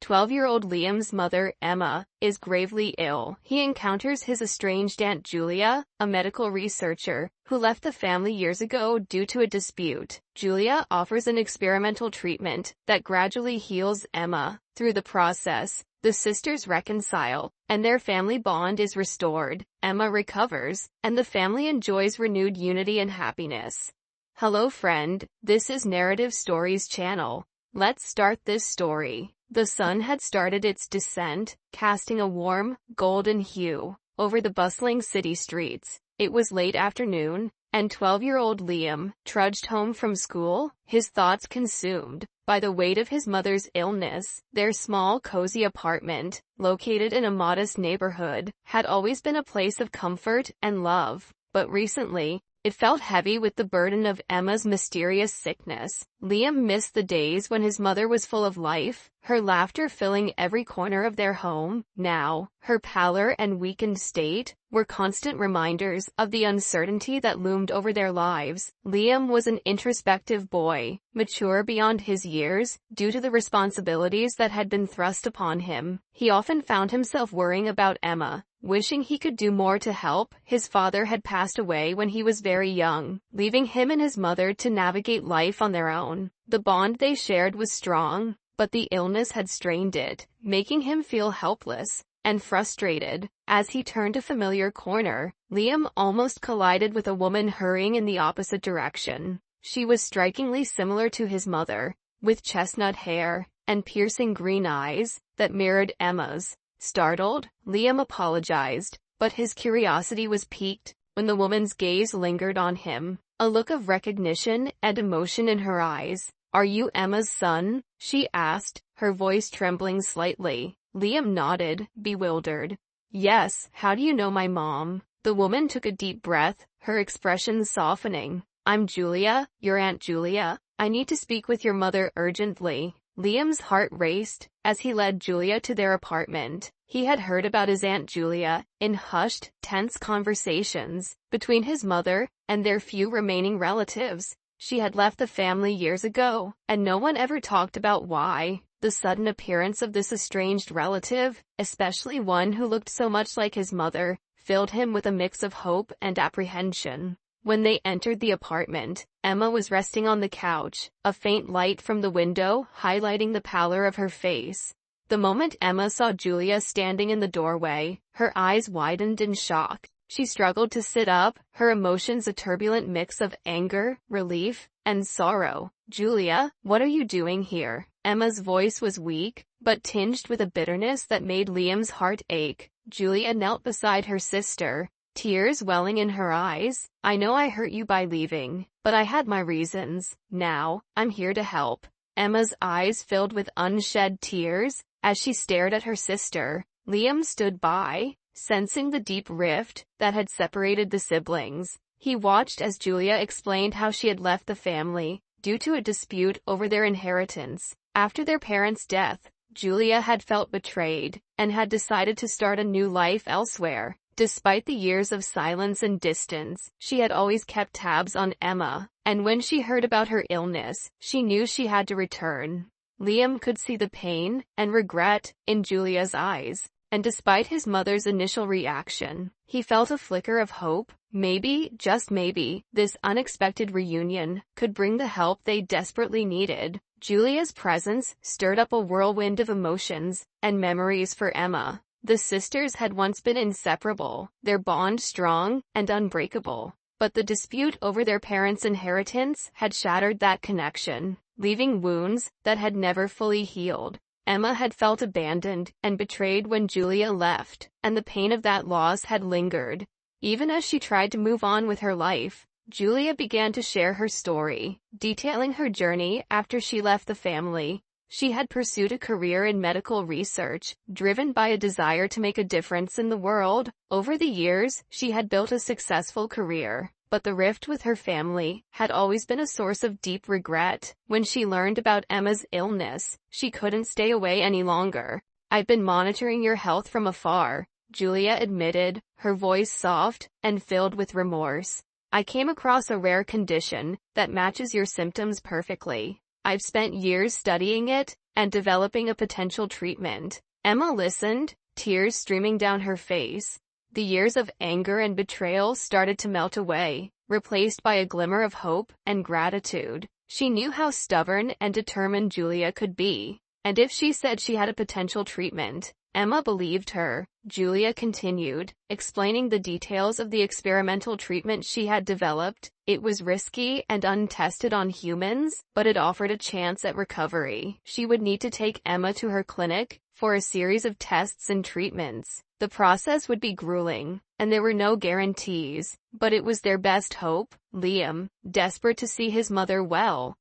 12-year-old Liam's mother, Emma, is gravely ill. He encounters his estranged Aunt Julia, a medical researcher, who left the family years ago due to a dispute. Julia offers an experimental treatment that gradually heals Emma. Through the process, the sisters reconcile, and their family bond is restored. Emma recovers, and the family enjoys renewed unity and happiness. Hello friend, this is Narrative Stories channel. Let's start this story. The sun had started its descent, casting a warm, golden hue over the bustling city streets. It was late afternoon, and 12-year-old Liam trudged home from school, his thoughts consumed by the weight of his mother's illness. Their small, cozy apartment, located in a modest neighborhood, had always been a place of comfort and love, but recently, it felt heavy with the burden of Emma's mysterious sickness. Liam missed the days when his mother was full of life, her laughter filling every corner of their home. Now, her pallor and weakened state were constant reminders of the uncertainty that loomed over their lives. Liam was an introspective boy, mature beyond his years, due to the responsibilities that had been thrust upon him. He often found himself worrying about Emma, wishing he could do more to help. His father had passed away when he was very young, leaving him and his mother to navigate life on their own. The bond they shared was strong, but the illness had strained it, making him feel helpless and frustrated. As he turned a familiar corner, Liam almost collided with a woman hurrying in the opposite direction. She was strikingly similar to his mother, with chestnut hair and piercing green eyes that mirrored Emma's. Startled, Liam apologized, but his curiosity was piqued when the woman's gaze lingered on him, a look of recognition and emotion in her eyes. "Are you Emma's son?" she asked, her voice trembling slightly. Liam nodded, bewildered. "Yes, how do you know my mom?" The woman took a deep breath, her expression softening. "I'm Julia, your Aunt Julia. I need to speak with your mother urgently." Liam's heart raced as he led Julia to their apartment. He had heard about his Aunt Julia in hushed, tense conversations between his mother and their few remaining relatives. She had left the family years ago, and no one ever talked about why. The sudden appearance of this estranged relative, especially one who looked so much like his mother, filled him with a mix of hope and apprehension. When they entered the apartment, Emma was resting on the couch, a faint light from the window highlighting the pallor of her face. The moment Emma saw Julia standing in the doorway, her eyes widened in shock. She struggled to sit up, her emotions a turbulent mix of anger, relief, and sorrow. "Julia, what are you doing here?" Emma's voice was weak, but tinged with a bitterness that made Liam's heart ache. Julia knelt beside her sister, tears welling in her eyes. "I know I hurt you by leaving, but I had my reasons. Now, I'm here to help." Emma's eyes filled with unshed tears as she stared at her sister. Liam stood by, sensing the deep rift that had separated the siblings. He watched as Julia explained how she had left the family due to a dispute over their inheritance. After their parents' death, Julia had felt betrayed and had decided to start a new life elsewhere. Despite the years of silence and distance, she had always kept tabs on Emma, and when she heard about her illness, she knew she had to return. Liam could see the pain and regret in Julia's eyes, and despite his mother's initial reaction, he felt a flicker of hope. Maybe, just maybe, this unexpected reunion could bring the help they desperately needed. Julia's presence stirred up a whirlwind of emotions and memories for Emma. The sisters had once been inseparable, their bond strong and unbreakable. But the dispute over their parents' inheritance had shattered that connection, leaving wounds that had never fully healed. Emma had felt abandoned and betrayed when Julia left, and the pain of that loss had lingered. Even as she tried to move on with her life, Julia began to share her story, detailing her journey after she left the family. She had pursued a career in medical research, driven by a desire to make a difference in the world. Over the years, she had built a successful career, but the rift with her family had always been a source of deep regret. When she learned about Emma's illness, she couldn't stay away any longer. "I've been monitoring your health from afar," Julia admitted, her voice soft and filled with remorse. "I came across a rare condition that matches your symptoms perfectly. I've spent years studying it and developing a potential treatment. Emma listened, tears streaming down her face. The years of anger and betrayal started to melt away, replaced by a glimmer of hope and gratitude. She knew how stubborn and determined Julia could be, and if she said she had a potential treatment, Emma believed her. Julia continued, explaining the details of the experimental treatment she had developed. It was risky and untested on humans, but it offered a chance at recovery. She would need to take Emma to her clinic for a series of tests and treatments. The process would be grueling, and there were no guarantees, but it was their best hope. Liam, desperate to see his mother well,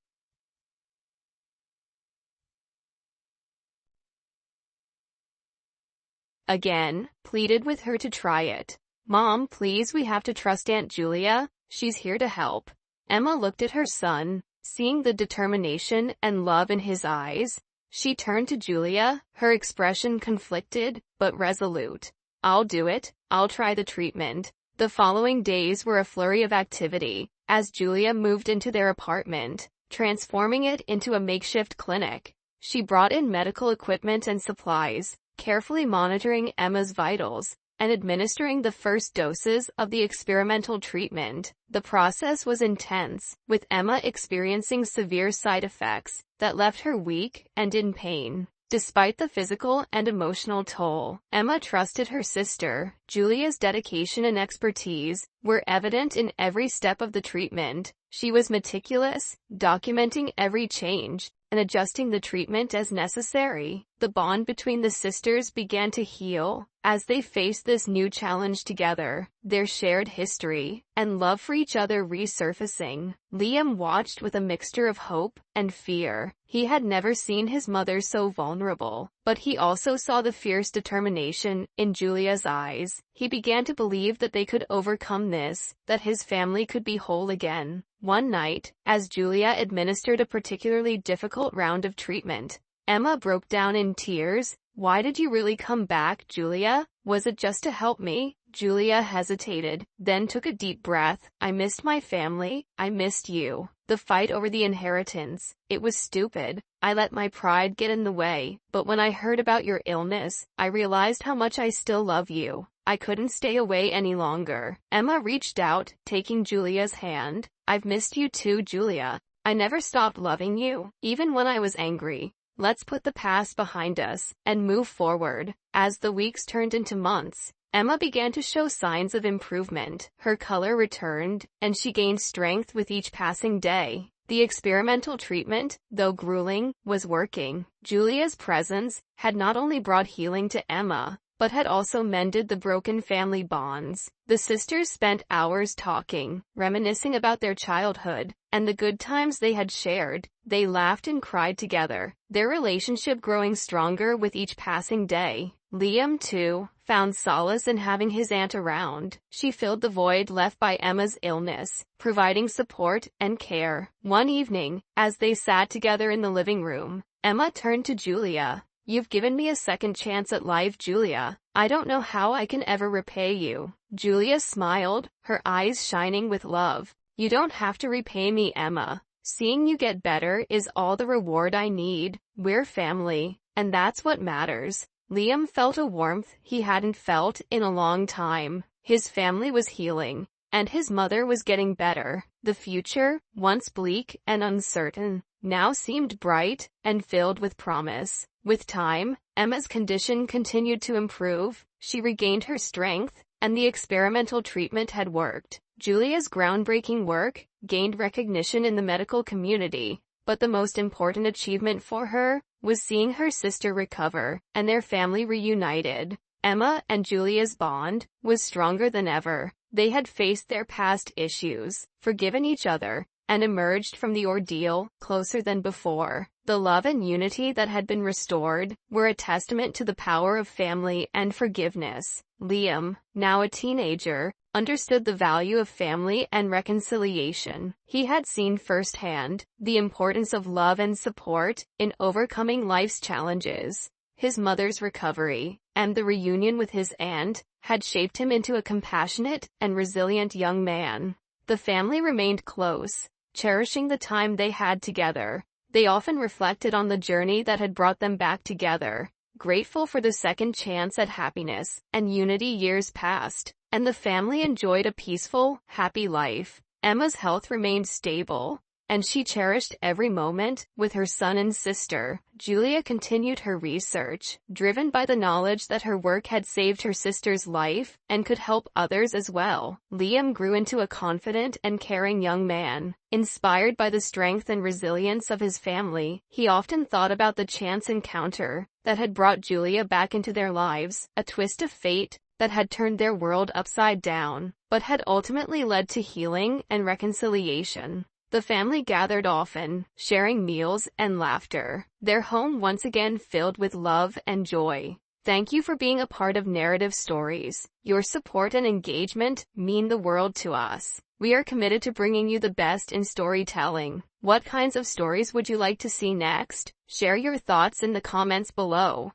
again, pleaded with her to try it. Mom, please, we have to trust Aunt Julia. She's here to help. Emma looked at her son, seeing the determination and love in his eyes. She turned to Julia, her expression conflicted, but resolute. I'll do it. I'll try the treatment. The following days were a flurry of activity, as Julia moved into their apartment, transforming it into a makeshift clinic. She brought in medical equipment and supplies, carefully monitoring Emma's vitals and administering the first doses of the experimental treatment. The process was intense, with Emma experiencing severe side effects that left her weak and in pain. Despite the physical and emotional toll, Emma trusted her sister. Julia's dedication and expertise were evident in every step of the treatment. She was meticulous, documenting every change and adjusting the treatment as necessary. The bond between the sisters began to heal as they faced this new challenge together, their shared history and love for each other resurfacing. Liam watched with a mixture of hope and fear. He had never seen his mother so vulnerable, but he also saw the fierce determination in Julia's eyes. He began to believe that they could overcome this, that his family could be whole again. One night, as Julia administered a particularly difficult round of treatment, Emma broke down in tears. Why did you really come back, Julia? Was it just to help me? Julia hesitated, then took a deep breath. I missed my family. I missed you. The fight over the inheritance. It was stupid. I let my pride get in the way. But when I heard about your illness, I realized how much I still love you. I couldn't stay away any longer. Emma reached out, taking Julia's hand. I've missed you too, Julia. I never stopped loving you, even when I was angry. Let's put the past behind us and move forward. As the weeks turned into months, Emma began to show signs of improvement. Her color returned, and she gained strength with each passing day. The experimental treatment, though grueling, was working. Julia's presence had not only brought healing to Emma, but had also mended the broken family bonds. The sisters spent hours talking, reminiscing about their childhood and the good times they had shared. They laughed and cried together, their relationship growing stronger with each passing day. Liam, too, found solace in having his aunt around. She filled the void left by Emma's illness, providing support and care. One evening, as they sat together in the living room, Emma turned to Julia. You've given me a second chance at life, Julia. I don't know how I can ever repay you. Julia smiled, her eyes shining with love. You don't have to repay me, Emma. Seeing you get better is all the reward I need. We're family, and that's what matters. Liam felt a warmth he hadn't felt in a long time. His family was healing, and his mother was getting better. The future, once bleak and uncertain, now seemed bright and filled with promise. With time, Emma's condition continued to improve. She regained her strength, and the experimental treatment had worked. Julia's groundbreaking work gained recognition in the medical community, but the most important achievement for her was seeing her sister recover and their family reunited. Emma and Julia's bond was stronger than ever. They had faced their past issues, forgiven each other, and emerged from the ordeal closer than before. The love and unity that had been restored were a testament to the power of family and forgiveness. Liam, now a teenager, understood the value of family and reconciliation. He had seen firsthand the importance of love and support in overcoming life's challenges. His mother's recovery and the reunion with his aunt had shaped him into a compassionate and resilient young man. The family remained close, cherishing the time they had together. They often reflected on the journey that had brought them back together, grateful for the second chance at happiness and unity. Years passed, and the family enjoyed a peaceful, happy life. Emma's health remained stable, and she cherished every moment with her son and sister. Julia continued her research, driven by the knowledge that her work had saved her sister's life and could help others as well. Liam grew into a confident and caring young man. Inspired by the strength and resilience of his family, he often thought about the chance encounter that had brought Julia back into their lives, a twist of fate that had turned their world upside down, but had ultimately led to healing and reconciliation. The family gathered often, sharing meals and laughter, their home once again filled with love and joy. Thank you for being a part of Narrative Stories. Your support and engagement mean the world to us. We are committed to bringing you the best in storytelling. What kinds of stories would you like to see next? Share your thoughts in the comments below.